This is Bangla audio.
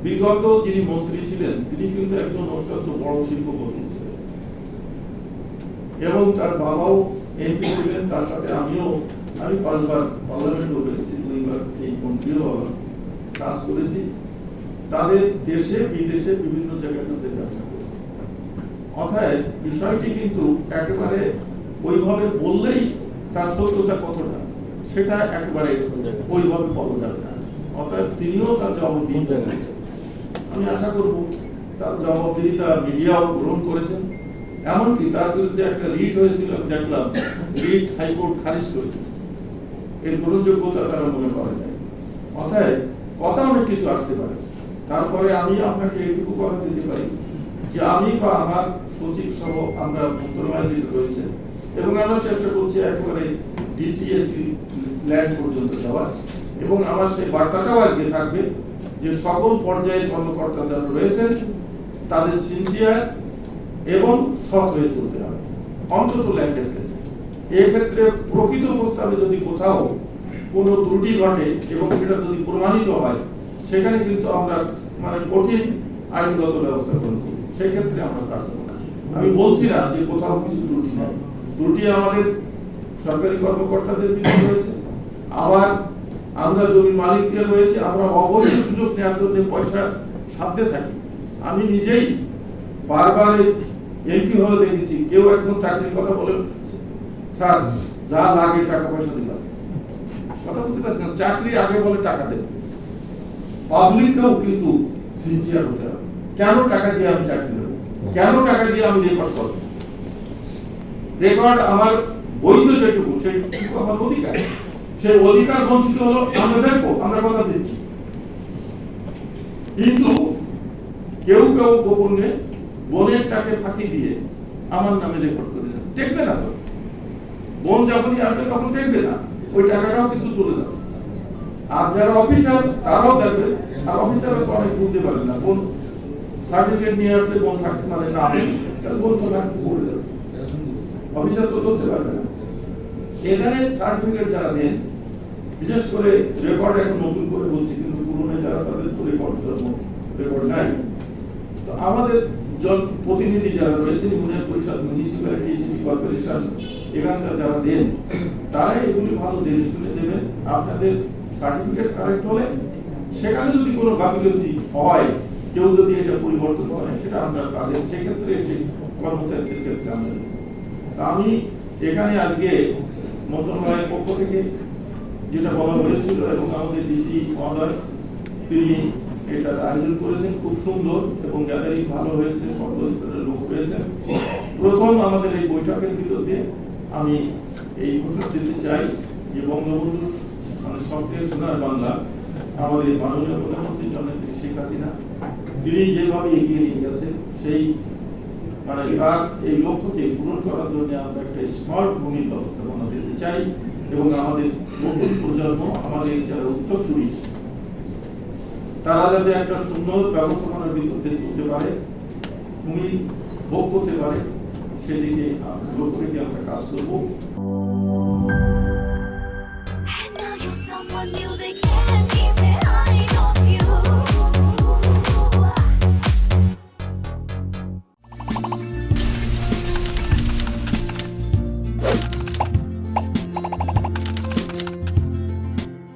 বিগত যিনি মন্ত্রী ছিলেন তিনি কিন্তু একজন অত্যন্ত বড় শিল্পপতি ছিলেন এবং তার বাবাও এমপি ছিলেন, তার সাথে আমি 5বার পার্লামেন্টে উঠেছি, 2বার এই মন্ত্রীও কাজ করেছি। তাদের দেশে বিদেশে বিভিন্ন জায়গায় তাদের ব্যবসা করেছি। অর্থাৎ বিষয়টি কিন্তু একেবারে ওইভাবে বললেই তার সত্যতা কতটা সেটা একেবারে ওইভাবে বলা যাবে না। অর্থাৎ তিনিও তার জবাবদিহিতা করেছেন। আমি আশা করব তার জবাবদিহিতা মিডিয়াও গ্রহণ করেছেন। এমনকি তার বিরুদ্ধে একটা রিট হয়েছিল, আমি দেখলাম রিট হাইকোর্ট খারিজ করেছে, এর গ্রহণযোগ্যতা তারা মনে করে নাই। অর্থাৎ কথা অনেক কিছু আসতে পারে। তারপরে আমি আপনাকে এইটুকু কথা দিতে পারি যে আমি বা আমার সচিব সহ আমরা মন্ত্রণালয়ে রয়েছে এবং আমরা চেষ্টা করছি একেবারে ডিসিএসি ল্যান্ড পর্যন্ত যাওয়ার, এবং আমার সেই বার্তাটাও আজকে থাকবে যে সকল পর্যায়ের কর্মকর্তা যারা রয়েছেন তাদের সিনসিয়ার এবং সৎ হয়ে চলতে হবে অন্তত ল্যান্ডের ক্ষেত্রে। এক্ষেত্রে প্রকৃত প্রস্তাবে যদি কোথাও কোনো ত্রুটি ঘটে এবং সেটা যদি প্রমাণিত হয় সেখানে কিন্তু আমরা কঠিন আইনগত ব্যবস্থা গ্রহণ করি, সেক্ষেত্রে আমরা ছাড় দেবো না। আমি বলছি না যে কোথাও কিছু ত্রুটি নাই, ত্রুটি আমাদের সরকারি কর্মকর্তাদের ভিতরে রয়েছে, আবার আমরা জমি মালিকদের রয়েছে, আমরা অবৈধ সুযোগ নেওয়ার জন্য পয়সা সাথে থাকি। আমি নিজেই বারবার এমপি হয়ে দেখেছি কেউ একদম চাকরির কথা বলে স্যার যা লাগে টাকা পয়সা দিলাম, কথা বলতে পারছেন, চাকরি আগে বলে টাকা দেবে। পাবলিককেও কিন্তু সিনসিয়ার হতে হবে। কেন টাকা দিয়ে আমি চাকরি নেব, কেন টাকা দিয়ে আমি রেকর্ড করব? রেকর্ড আমার বৈধ যেটুকু সেটুকু আমার অধিকার, সেই অধিকার বঞ্চিত হলো আমরা দেখবো, আমরা কথা দিচ্ছি। কিন্তু কেউ কেউ গোপনে বোনের টাকে ফাঁকি দিয়ে আমার নামে রেকর্ড করে দেন, দেখবে না তো, বোন যখনই আসবে তখন দেখবে না, ওই টাকাটাও কিন্তু চলে যাবে। আর যারা অফিসার তারাও দেখবে, আর অফিসারও তো অনেক বুঝতে পারে না, বোন সার্টিফিকেট নিয়ে আসছে বোন থাকতে মানে না, তাহলে বোন তো থাকতে পড়ে যাবে, অফিসার তো ধরতে পারবে না। এখানে সার্টিফিকেট যারা দেন, বিশেষ করে রেকর্ড এখন নতুন করে বলছি, কিন্তু পুরনো যারা তাদের তো রেকর্ড নাই। তো আমাদের প্রতিনিধি যারা রয়েছে, ইউনিয়ন পরিষদ, মিউনিসিপ্যালিটি, সিটি কর্পোরেশন, এখানকার যারা দেন তারা এগুলি ভালো জেনে শুনে দেবেন। আপনাদের সার্টিফিকেট কারেক্ট হলে সেখানে যদি কোনো গাফিলতি হয়, কেউ যদি এটা পরিবর্তন করে, সেটা আমরা তাদের সেক্ষেত্রে সেই কর্মচারীদের ক্ষেত্রে আমরা। আমি এখানে আজকে মন্ত্রণালয়ের পক্ষ থেকে যেটা বলা হয়েছিল এবং আমাদের ডিসি মহোদয় তিনি এটার আয়োজন করেছেন, খুব সুন্দর এবং গ্যাদারিং ভালো হয়েছে, সর্বস্তরের লোক হয়েছেন। প্রথম আমাদের এই বৈঠকের ভিতর দিয়ে আমি এই ঘোষণা দিতে চাই যে বঙ্গবন্ধু সক্রিয় সোনার বাংলা আমাদের মাননীয় প্রধানমন্ত্রী জননেত্রী শেখ হাসিনা তিনি যেভাবে এগিয়ে নিয়ে যাচ্ছেন, সেই তার এই লক্ষ্যকে পূরণ করার জন্য আমরা একটা স্মার্ট ভূমি ব্যবস্থাপনা দিতে চাই এবং আমাদের নতুন প্রজন্ম, আমাদের যারা উত্তরসূরি, তারা যাতে একটা সুন্দর ব্যবস্থাপনার ভিতর দিয়ে চলতে পারে, ভূমি ভোগ করতে পারে, সেদিকে লক্ষ্য রেখে আমরা কাজ করবো।